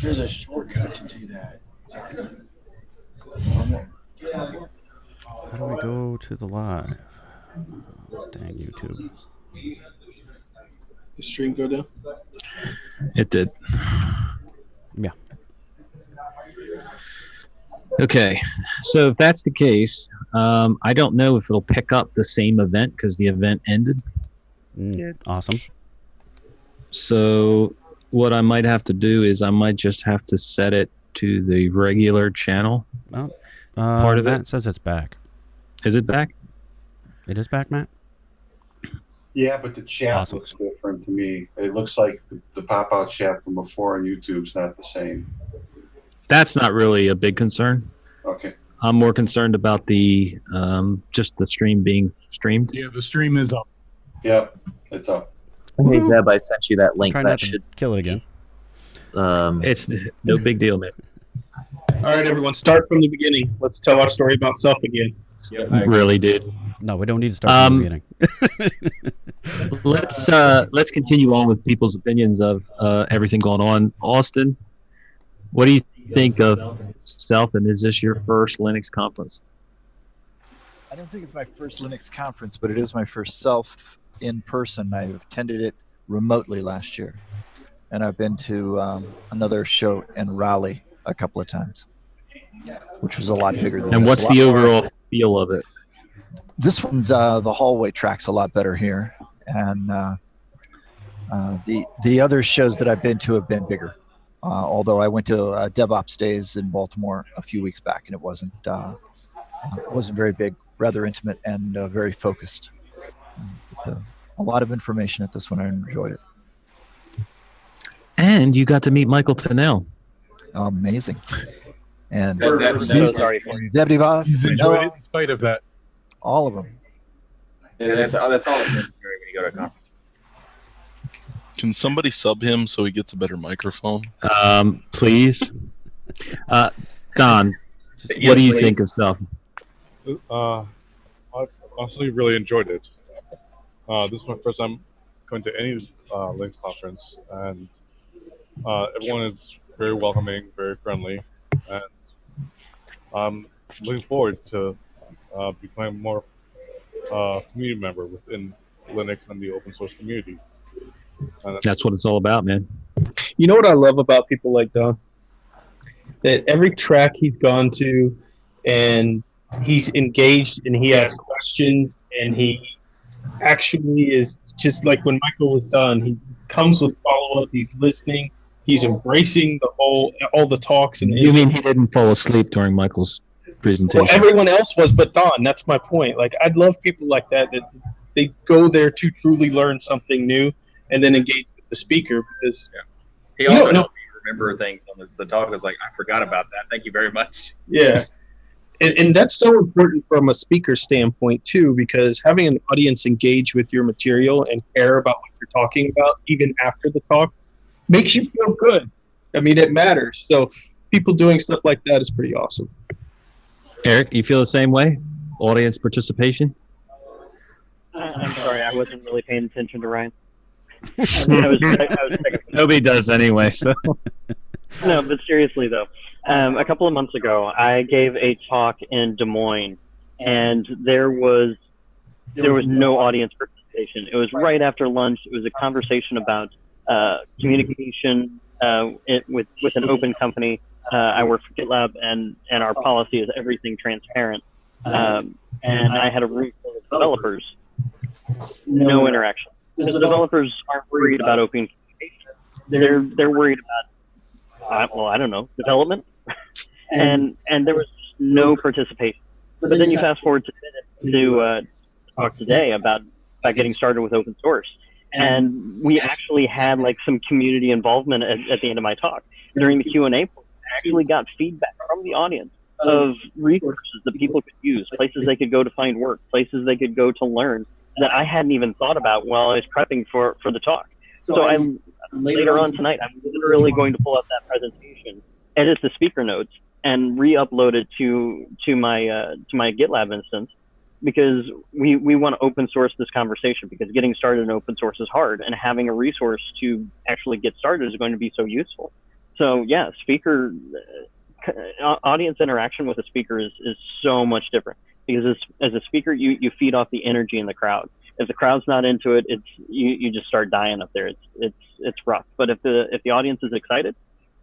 There's a shortcut to do that. How do we go to the live? Oh, dang YouTube. The stream go down? It did. Yeah. Okay, so if that's the case, I don't know if it'll pick up the same event because the event ended. Awesome. So what I might have to do is I might just have to set it to the regular channel. Well, part of Matt it says it's back. Is it back? It is back, Matt? Yeah, but the chat looks different to me. It looks like the pop-out chat from before on YouTube's not the same. That's not really a big concern. Okay. I'm more concerned about the just the stream being streamed. Yeah, the stream is up. Yep, it's up. Hey Zeb, I sent you that link. Try That not to should kill it again. It's no big deal, man. All right, everyone, start from the beginning. Let's tell our story about self again. Really did. No, we don't need to start from the beginning. Let's continue on with people's opinions of everything going on. Austin, what do you think of Self, and is this your first Linux conference? I don't think it's my first Linux conference, but it is my first Self in person. I attended it remotely last year, and I've been to another show in Raleigh a couple of times, which was a lot bigger than And this. what's the overall feel of it? This one's the hallway track's a lot better here, and the other shows that I've been to have been bigger. Although I went to DevOps Days in Baltimore a few weeks back, and it wasn't very big, rather intimate, and very focused. A lot of information at this one. I enjoyed it. And you got to meet Michael Fennell. Amazing. And so sorry for you. Deputy Boss, You enjoyed it in spite of that. all of them. Yeah, that's all that's necessary when you go to a conference. Can somebody sub him so he gets a better microphone? Please. Don, Yes, what do you please. think of Self? I honestly really enjoyed it. This is my first time going to any Linux conference, and everyone is very welcoming, very friendly, and I'm looking forward to becoming more community member within Linux and the open source community. That's what it's all about, man. You know what I love about people like Don? That every track he's gone to, and he's engaged, and he asks questions, and he actually is just like when Michael was done. He comes with follow up. He's listening. He's embracing all the talks. And You mean he didn't fall asleep during Michael's presentation? well, everyone else was, but Don. That's my point. Like I'd love people like that. That they go there to truly learn something new, and then engage with the speaker because He also helped me remember things on this. The talk was like, I forgot about that. Thank you very much. Yeah. And that's so important from a speaker standpoint, too, because having an audience engage with your material and care about what you're talking about, even after the talk, makes you feel good. I mean, it matters. So people doing stuff like that is pretty awesome. Eric, you feel the same way? Audience participation? I'm sorry, I wasn't really paying attention to Ryan. Nobody does anyway, so. No, but seriously though, a couple of months ago, I gave a talk in Des Moines, and there was no audience participation. It was right after lunch. It was a conversation about communication with an open company. I work for GitLab, and our policy is everything transparent. And I had a room full of developers. No interaction. The developers aren't worried about open communication. They're worried about, I don't know, development. and there was no participation. But then you fast forward to talk today about getting started with open source. And we actually had like some community involvement at the end of my talk. During the Q&A, I actually got feedback from the audience of resources that people could use, places they could go to find work, places they could go to learn that I hadn't even thought about while I was prepping for the talk. So later on tonight, I'm literally going to pull up that presentation, edit the speaker notes, and re-upload it to my GitLab instance, because we want to open source this conversation, because getting started in open source is hard, and having a resource to actually get started is going to be so useful. So yeah, audience interaction with a speaker is so much different, because as a speaker, you feed off the energy in the crowd. If the crowd's not into it, you just start dying up there. It's rough. But if the audience is excited,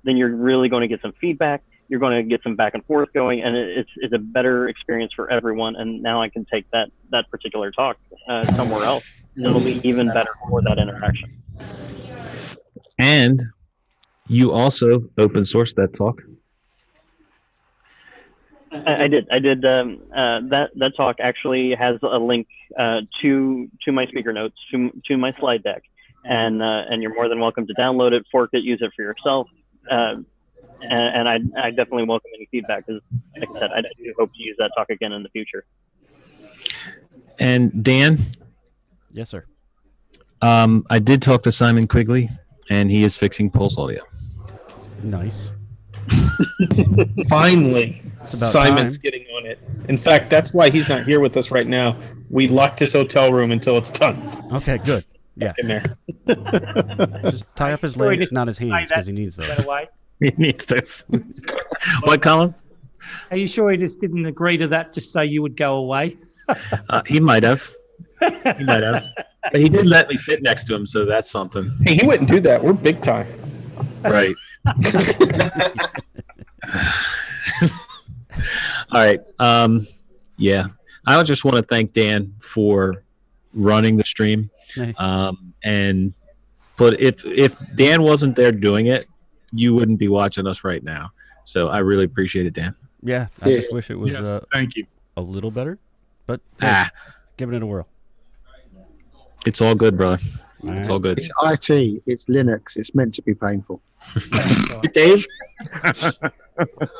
then you're really going to get some feedback. You're going to get some back and forth going, and it's a better experience for everyone. And now I can take that particular talk somewhere else. It'll be even better for that interaction. And you also open sourced that talk. I did. That talk actually has a link to my speaker notes, to my slide deck, and you're more than welcome to download it, fork it, use it for yourself. And I definitely welcome any feedback, because, like I said, I do hope to use that talk again in the future. And Dan? Yes, sir. I did talk to Simon Quigley, and he is fixing Pulse Audio. Nice. Finally, time. Simon's getting on it. In fact, that's why he's not here with us right now. We locked his hotel room until it's done. Okay, good. Yeah. In there. Just tie up his legs, not his hands, because he needs those. He needs those. What, Colin? Are you sure he just didn't agree to that just so you would go away? He might have. He might have. But he did let me sit next to him, so that's something. Hey, he wouldn't do that. We're big time. Right. All right. Yeah. I just want to thank Dan for running the stream. And but if Dan wasn't there doing it, you wouldn't be watching us right now. So I really appreciate it, Dan. Yeah. I just wish it was thank you. a little better, but hey, giving it a whirl. It's all good, brother. It's all good. It's IT. It's Linux. It's meant to be painful. Dave?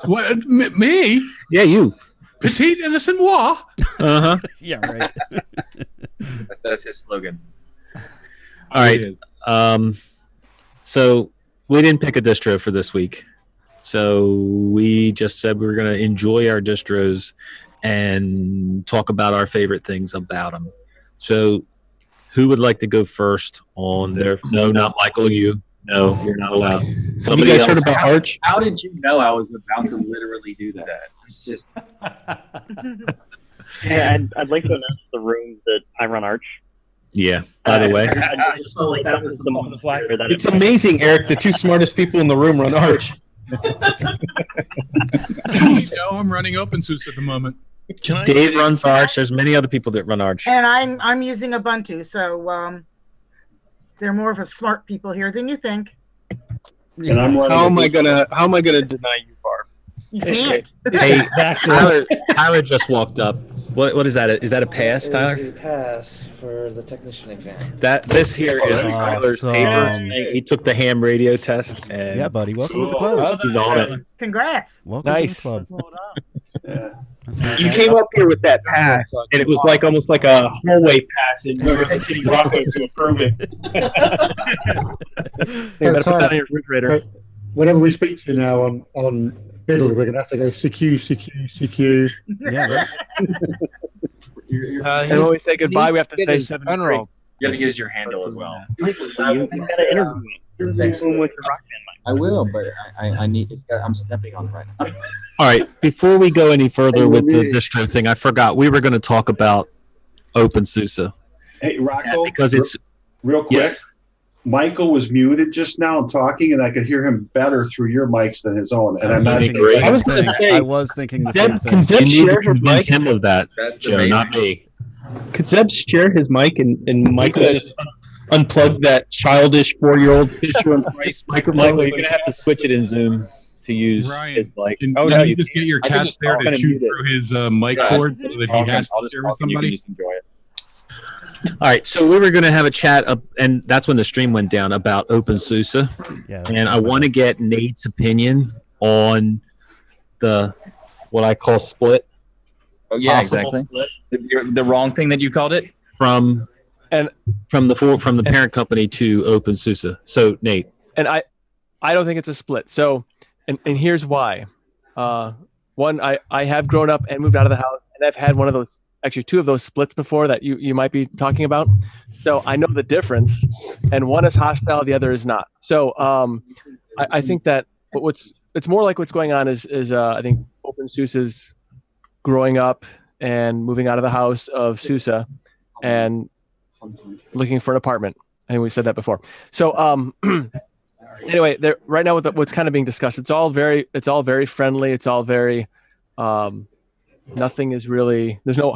What, me? Yeah, you. Petite innocent moi. Uh-huh. Yeah, right. That's his slogan. All right. So we didn't pick a distro for this week. So we just said we were going to enjoy our distros and talk about our favorite things about them. So who would like to go first on their... No, not Michael, you. No, you're not allowed. Somebody you guys else. heard about Arch? How did you know I was about to literally do that? It's just. Yeah, I'd like to announce the room that I run Arch. Yeah, by the way. I just felt like that was the most clear that It's amazing, Eric. The two smartest people in the room run Arch. I'm running OpenSUSE at the moment. Dave runs Arch. There's many other people that run Arch. And I'm using Ubuntu, so they're more of a smart people here than you think. And I'm running How am I gonna deny you, Barb? You can't. Hey, Tyler just walked up. What is that? Is that a pass, Tyler? It was a pass for the technician exam. This here is Tyler's paper. He took the ham radio test. And Yeah, buddy. Welcome to the club. He's on it. Congrats. Welcome Nice. to the club. You came up here with that pass, and it was like almost like a hallway pass, and you were getting Rocco to approve it. You better put that on your refrigerator. Whenever we speak to you now on Biddle, we're going to have to go CQ. Yeah, right. And when we say goodbye, we have to say 7 You have to use your handle as well. you gotta interview me. I will, but I need. I'm stepping on it right now. All right. Before we go any further with the distro thing, I forgot we were going to talk about OpenSUSE. Hey, Rocco, because it's real quick. Yes. Michael was muted just now and talking, and I could hear him better through your mics than his own. And I'm not. I was going to say. I was thinking the same thing. Can Zeb You need to share his convince mic? him of that, That's Joe, amazing. not me. Could Zeb share his mic and Michael just unplug that childish 4-year-old Fisher and Price microphone? Michael, you're going to have to switch it in Zoom to use Ryan, his mic. Can no, you just get your I can cats just there talk to and chew mute it. through his mic cord so that he has to share with somebody? Enjoy it. All right, so we were going to have a chat, and that's when the stream went down, about OpenSUSE. Yeah, And I want to get Nate's opinion on what I call split. Oh yeah, Possible exactly. The wrong thing that you called it. from the parent company to OpenSUSE. So Nate, And I don't think it's a split. So, and here's why. One, I have grown up and moved out of the house, and I've had one of those, actually 2 of those splits before that you might be talking about. So I know the difference, and one is hostile, the other is not. So I think that but it's more like what's going on is I think OpenSUSE is growing up and moving out of the house of SUSE and looking for an apartment. I think we said that before. So anyway, right now what's kind of being discussed, it's all very friendly. It's all very nothing is really, there's no